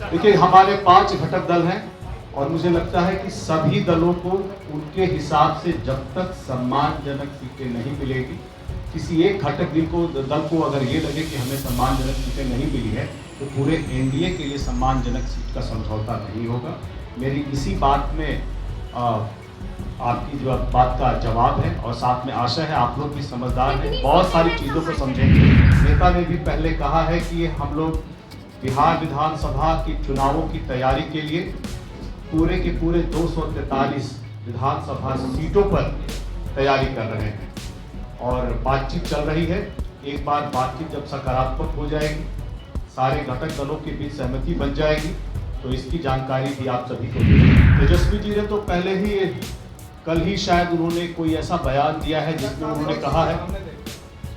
देखिए, हमारे 5 घटक दल हैं और मुझे लगता है कि सभी दलों को उनके हिसाब से जब तक सम्मानजनक सीटें नहीं मिलेगी, किसी एक घटक दल को अगर ये लगे कि हमें सम्मानजनक सीटें नहीं मिली है, तो पूरे एनडीए के लिए सम्मानजनक सीट का समझौता नहीं होगा। मेरी इसी बात में आपकी जो बात का जवाब है और साथ में आशा है आप लोग भी समझदार हैं, बहुत सारी चीज़ों को समझेंगे। नेता ने भी पहले कहा है कि हम लोग बिहार विधानसभा की चुनावों की तैयारी के लिए पूरे के पूरे 243 विधानसभा सीटों पर तैयारी कर रहे हैं और बातचीत चल रही है। एक बार बातचीत जब सकारात्मक हो जाएगी, सारे घटक दलों के बीच सहमति बन जाएगी, तो इसकी जानकारी भी आप सभी को देंगे। तेजस्वी जी ने तो पहले ही कल ही शायद उन्होंने कोई ऐसा बयान दिया है जिसमें उन्होंने कहा है,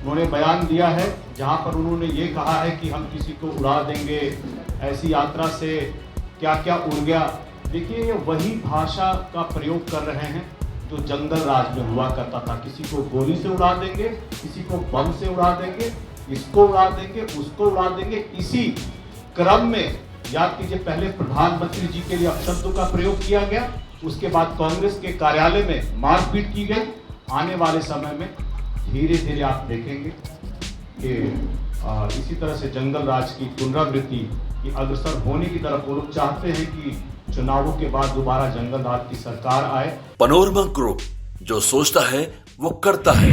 उन्होंने बयान दिया है जहां पर उन्होंने ये कहा है कि हम किसी को उड़ा देंगे, ऐसी यात्रा से क्या क्या उड़ गया। देखिए, ये वही भाषा का प्रयोग कर रहे हैं जो जंगल राज में हुआ करता था। किसी को गोली से उड़ा देंगे, किसी को बम से उड़ा देंगे, इसको उड़ा देंगे, उसको उड़ा देंगे। इसी क्रम में याद कीजिए, पहले प्रधानमंत्री जी के लिए अपशब्दों का प्रयोग किया गया, उसके बाद कांग्रेस के कार्यालय में मारपीट की गई। आने वाले समय में धीरे धीरे आप देखेंगे कि इसी तरह से जंगल राज की पुनरावृत्ति की अग्रसर होने की तरफ वो लोग चाहते हैं कि चुनावों के बाद दोबारा जंगल राज की सरकार आए। पनोरमा ग्रुप, जो सोचता है वो करता है।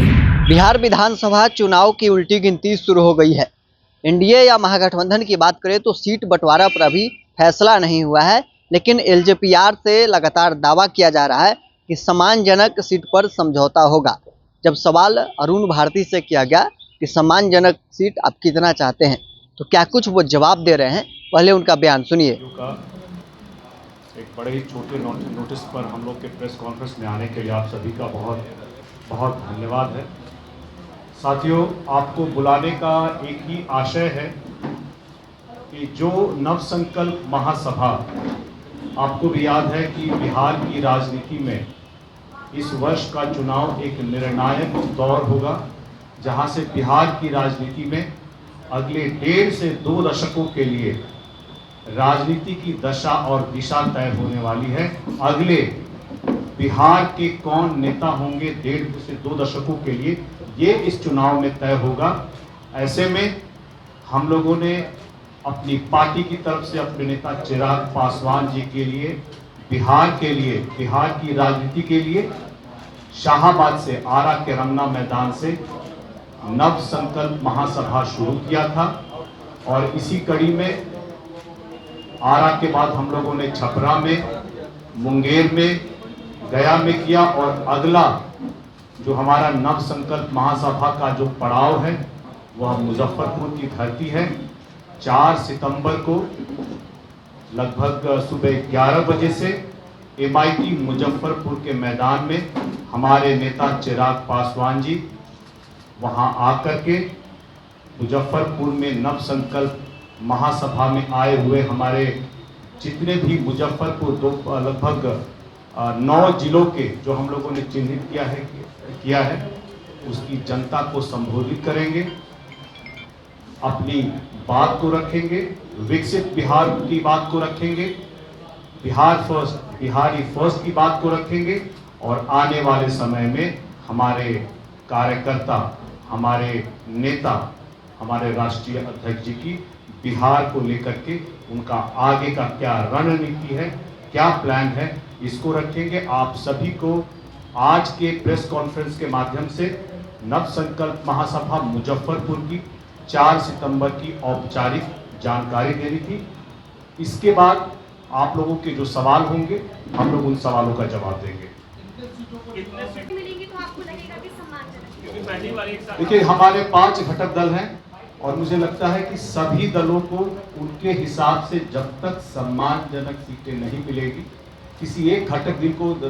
बिहार विधानसभा चुनाव की उल्टी गिनती शुरू हो गई है। एनडीए या महागठबंधन की बात करें तो सीट बंटवारा पर अभी फैसला नहीं हुआ है, लेकिन एलजेपीआर से लगातार दावा किया जा रहा है कि सम्मानजनक सीट पर समझौता होगा। जब सवाल अरुण भारती से किया गया कि सम्मानजनक सीट आप कितना चाहते हैं, तो क्या कुछ वो जवाब दे रहे हैं, पहले उनका बयान सुनिए। एक बड़े ही छोटे नोटिस पर हम लोग के प्रेस कॉन्फ्रेंस में आने के लिए आप सभी का बहुत बहुत धन्यवाद है। साथियों, आपको बुलाने का एक ही आशय है कि जो नवसंकल्प महासभा, आपको भी याद है कि बिहार की राजनीति में इस वर्ष का चुनाव एक निर्णायक दौर होगा, जहां से बिहार की राजनीति में अगले 1.5 से 2 दशकों के लिए राजनीति की दशा और दिशा तय होने वाली है। अगले बिहार के कौन नेता होंगे 1.5 से 2 दशकों के लिए, ये इस चुनाव में तय होगा। ऐसे में हम लोगों ने अपनी पार्टी की तरफ से अपने नेता चिराग पासवान जी के लिए, बिहार के लिए, बिहार की राजनीति के लिए शाहाबाद से, आरा के रमना मैदान से नव संकल्प महासभा शुरू किया था और इसी कड़ी में आरा के बाद हम लोगों ने छपरा में, मुंगेर में, गया में किया और अगला जो हमारा नव संकल्प महासभा का जो पड़ाव है वह मुजफ्फरपुर की धरती है। 4 सितंबर को लगभग सुबह 11 बजे से MIT मुजफ्फरपुर के मैदान में हमारे नेता चिराग पासवान जी वहां आकर के मुजफ्फरपुर में नव संकल्प महासभा में आए हुए हमारे जितने भी मुजफ्फरपुर लगभग 9 जिलों के जो हम लोगों ने चिन्हित किया है उसकी जनता को संबोधित करेंगे, अपनी बात को रखेंगे, विकसित बिहार की बात को रखेंगे, बिहार फर्स्ट, बिहारी फर्स्ट की बात को रखेंगे और आने वाले समय में हमारे कार्यकर्ता, हमारे नेता, हमारे राष्ट्रीय अध्यक्ष जी की बिहार को लेकर के उनका आगे का क्या रणनीति है, क्या प्लान है, इसको रखेंगे। आप सभी को आज के प्रेस कॉन्फ्रेंस के माध्यम से नव संकल्प महासभा मुजफ्फरपुर की 4 सितंबर की औपचारिक जानकारी देनी थी। इसके बाद आप लोगों के जो सवाल होंगे हम लोग उन सवालों का जवाब देंगे। देखिए, हमारे 5 घटक दल हैं और मुझे लगता है कि सभी दलों को उनके हिसाब से जब तक सम्मानजनक सीटें नहीं मिलेगी, किसी एक घटक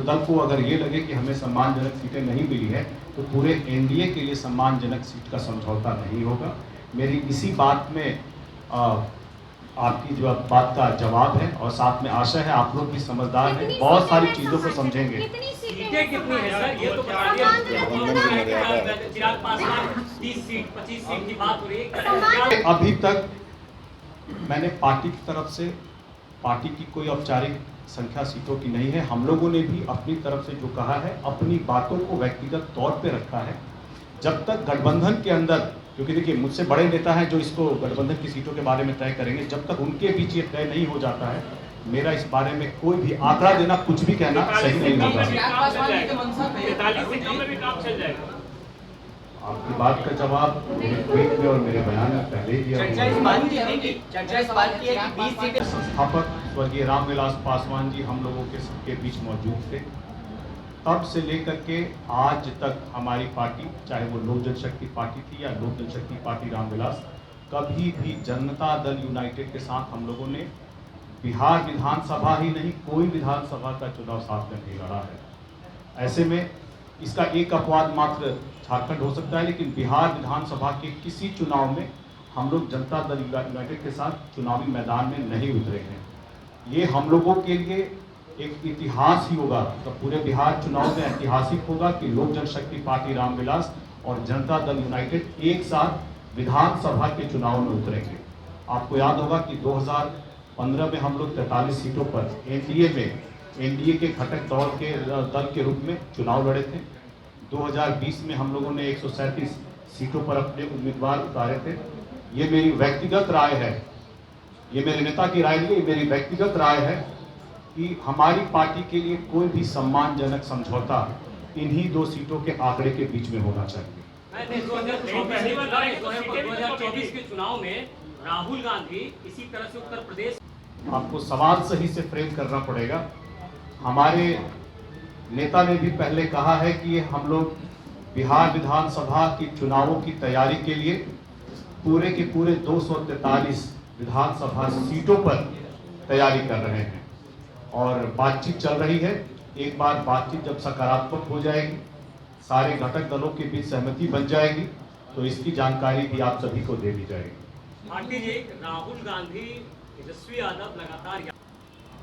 दल को अगर ये लगे कि हमें सम्मानजनक सीटें नहीं मिली है, तो पूरे एनडीए के लिए सम्मानजनक सीट का समझौता नहीं होगा। मेरी इसी बात में आपकी जो बात का जवाब है और साथ में आशा है आप लोग भी समझदार हैं, बहुत सारी चीज़ों को समझेंगे। सीटें कितनी है सर? ये तो चिराग पासवान 30 सीट 25 सीट की बात हो रही है। अभी तक मैंने पार्टी की तरफ से पार्टी की कोई औपचारिक संख्या सीटों की नहीं है। हम लोगों ने भी अपनी तरफ से जो कहा है, अपनी बातों को व्यक्तिगत तौर पे रखा है। जब तक गठबंधन के अंदर, क्योंकि देखिए मुझसे बड़े नेता हैं जो इसको गठबंधन की सीटों के बारे में तय करेंगे, जब तक उनके बीच ये तय नहीं हो जाता है, मेरा इस बारे में कोई भी आंकड़ा देना, कुछ भी कहना सही नहीं होगा। 43 सीटों में भी काम चल जाएगा। आपकी बात का जवाब मेरे ट्वीट में और मेरे बयान में पहले ही दिया हुआ। संस्थापक स्वर्गीय रामविलास पासवान जी हम लोगों के सबके बीच मौजूद थे। तब से लेकर के आज तक हमारी पार्टी, चाहे वो लोक जनशक्ति पार्टी थी या लोक जनशक्ति पार्टी रामविलास, कभी भी जनता दल यूनाइटेड के साथ हम लोगों ने बिहार विधानसभा ही नहीं, कोई विधानसभा का चुनाव साथ में नहीं लड़ा है। ऐसे में इसका एक अपवाद मात्र झारखंड हो सकता है, लेकिन बिहार विधानसभा के किसी चुनाव में हम लोग जनता दल यूनाइटेड के साथ चुनावी मैदान में नहीं उतरे हैं। ये हम लोगों के लिए एक इतिहास ही होगा, तो पूरे बिहार चुनाव में ऐतिहासिक होगा कि लोक जनशक्ति पार्टी रामविलास और जनता दल यूनाइटेड एक साथ विधानसभा के चुनाव में उतरेंगे। आपको याद होगा कि 2015 में हम लोग 43 सीटों पर एनडीए के घटक दल के रूप में चुनाव लड़े थे। 2020 में हम लोगों ने 137 सीटों पर अपने उम्मीदवार उतारे थे। ये मेरी व्यक्तिगत राय है, ये मेरे नेता की राय नहीं, मेरी व्यक्तिगत राय है कि हमारी पार्टी के लिए कोई भी सम्मानजनक समझौता इन्हीं 2 सीटों के आंकड़े के बीच में होना चाहिए। 2024 के चुनाव में राहुल गांधी इसी तरह से उत्तर प्रदेश, आपको सवाल सही से फ्रेम करना पड़ेगा। हमारे नेता ने भी पहले कहा है कि हम लोग बिहार विधानसभा की चुनावों की तैयारी के लिए पूरे के पूरे 243 विधानसभा सीटों पर तैयारी कर रहे हैं और बातचीत चल रही है। एक बार बातचीत जब सकारात्मक हो जाएगी, सारे घटक दलों के बीच सहमति बन जाएगी, तो इसकी जानकारी भी आप सभी को दे दी जाएगी। पार्टी जी राहुल गांधी, तेजस्वी यादव लगातार,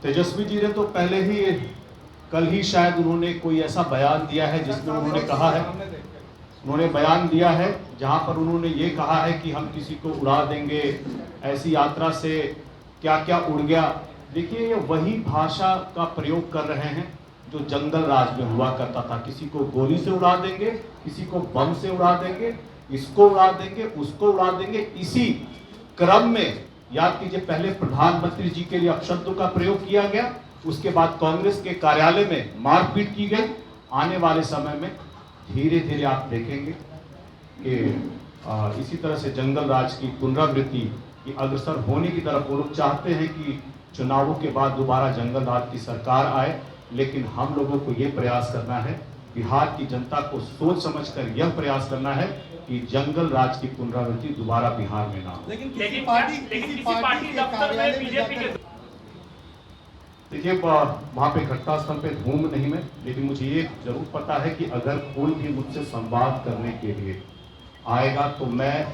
तेजस्वी जी ने तो पहले ही, कल ही शायद उन्होंने कोई ऐसा बयान दिया है जिसमें उन्होंने कहा है, उन्होंने बयान दिया है जहां पर उन्होंने ये कहा है कि हम किसी को उड़ा देंगे, ऐसी यात्रा से क्या क्या उड़ गया। देखिए, ये वही भाषा का प्रयोग कर रहे हैं जो जंगल राज में हुआ करता था। किसी को गोली से उड़ा देंगे, किसी को बम से उड़ा देंगे, इसको उड़ा देंगे, उसको उड़ा देंगे। इसी क्रम में याद कीजिए, पहले प्रधानमंत्री जी के लिए अपशब्दों का प्रयोग किया गया, उसके बाद कांग्रेस के कार्यालय में मारपीट की गई। आने वाले समय में धीरे धीरे आप देखेंगे कि इसी तरह से जंगल राज की पुनरावृत्ति की अग्रसर होने की तरफ वो लोग चाहते हैं कि चुनावों के बाद दोबारा जंगल राज की सरकार आए। लेकिन हम लोगों को ये प्रयास करना है, बिहार की जनता को सोच समझकर यह प्रयास करना है कि जंगल राज की पुनरावृत्ति दोबारा बिहार में ना हो। लेकिन किसी पार्टी दफ्तर में बीजेपी के, देखिए, वहाँ पे घटनास्थल पे धूम नहीं मैं, लेकिन मुझे ये जरूर पता है कि अगर कोई भी मुझसे संवाद करने के लिए आएगा तो मैं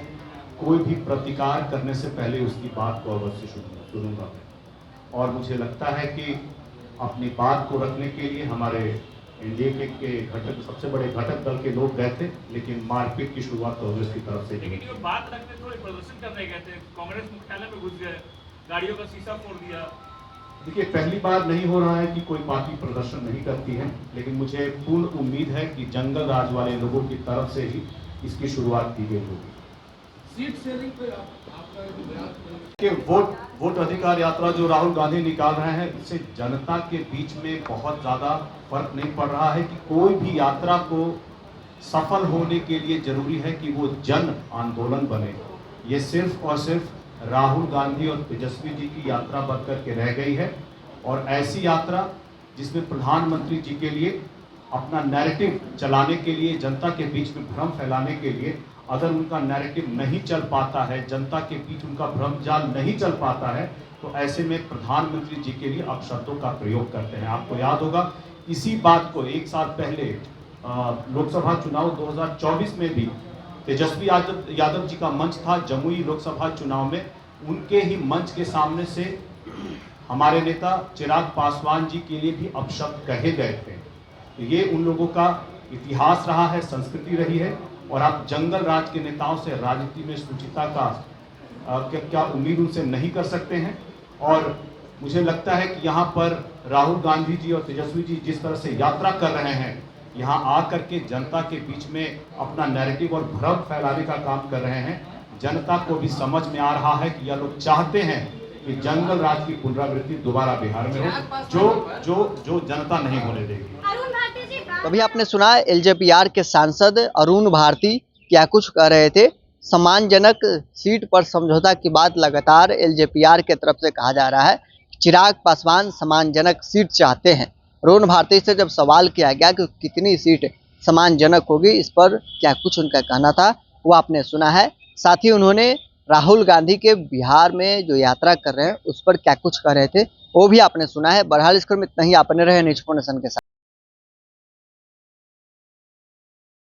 कोई भी प्रतिकार करने से पहले उसकी बात को अवश्य सुनूंगा। और मुझे लगता है कि अपनी बात को रखने के लिए हमारे एनडीए के घटक, सबसे बड़े घटक दल के लोग गए थे, लेकिन मारपीट की शुरुआत कांग्रेस की तरफ से की। बात रखते थोड़े प्रदर्शन करने गए थे, कांग्रेस मुख्यालय में घुस गए, गाड़ियों का शीशा फोड़ दिया। देखिए, पहली बार नहीं हो रहा है कि कोई पार्टी प्रदर्शन नहीं करती है, लेकिन मुझे पूर्ण उम्मीद है कि जंगल राज वाले लोगों की तरफ से ही इसकी शुरुआत की गई होगी। सीट शेयरिंग पे कि वोट अधिकार यात्रा जो राहुल गांधी निकाल रहे हैं, इससे जनता के बीच में बहुत ज़्यादा फर्क नहीं पड़ रहा है कि कोई भी यात्रा को सफल होने के लिए जरूरी है कि वो जन आंदोलन बने। ये सिर्फ और सिर्फ राहुल गांधी और तेजस्वी जी की यात्रा बन करके रह गई है, और ऐसी यात्रा जिसमें प्रधानमंत्री जी के लिए अपना नैरेटिव चलाने के लिए, जनता के बीच में भ्रम फैलाने के लिए, अगर उनका नैरेटिव नहीं चल पाता है, जनता के बीच उनका भ्रम जाल नहीं चल पाता है, तो ऐसे में प्रधानमंत्री जी के लिए अपशब्दों का प्रयोग करते हैं। आपको याद होगा, इसी बात को एक साल पहले लोकसभा चुनाव 2024 में भी तेजस्वी यादव जी का मंच था जमुई लोकसभा चुनाव में, उनके ही मंच के सामने से हमारे नेता चिराग पासवान जी के लिए भी अपशब्द कहे गए थे। तो ये उन लोगों का इतिहास रहा है, संस्कृति रही है, और आप जंगल राज के नेताओं से राजनीति में शुचिता का क्या उम्मीद उनसे नहीं कर सकते हैं। और मुझे लगता है कि यहाँ पर राहुल गांधी जी और तेजस्वी जी जिस तरह से यात्रा कर रहे हैं, यहाँ आकर के जनता के बीच में अपना नैरेटिव और भ्रम फैलाने का काम कर रहे हैं। जनता को भी समझ में आ रहा है कि यह लोग चाहते हैं कि जंगल राज की पुनरावृत्ति दोबारा बिहार में हो, जो जनता नहीं होने देगी। तभी आपने सुना एलजेपीआर के सांसद अरुण भारती क्या कुछ कह रहे थे। सम्मानजनक सीट पर समझौता की बात लगातार एलजेपीआर के तरफ से कहा जा रहा है। चिराग पासवान सम्मानजनक सीट चाहते हैं। अरुण भारती से जब सवाल किया गया कि कितनी सीट सम्मानजनक होगी, इस पर क्या कुछ उनका कहना था वो आपने सुना है। साथ ही उन्होंने राहुल गांधी के बिहार में जो यात्रा कर रहे हैं उस पर क्या कुछ कह रहे थे वो भी आपने सुना है। बहरहाल इस क्रम में इतना ही। आप बने रहे न्यूज़ 4 नेशन के साथ।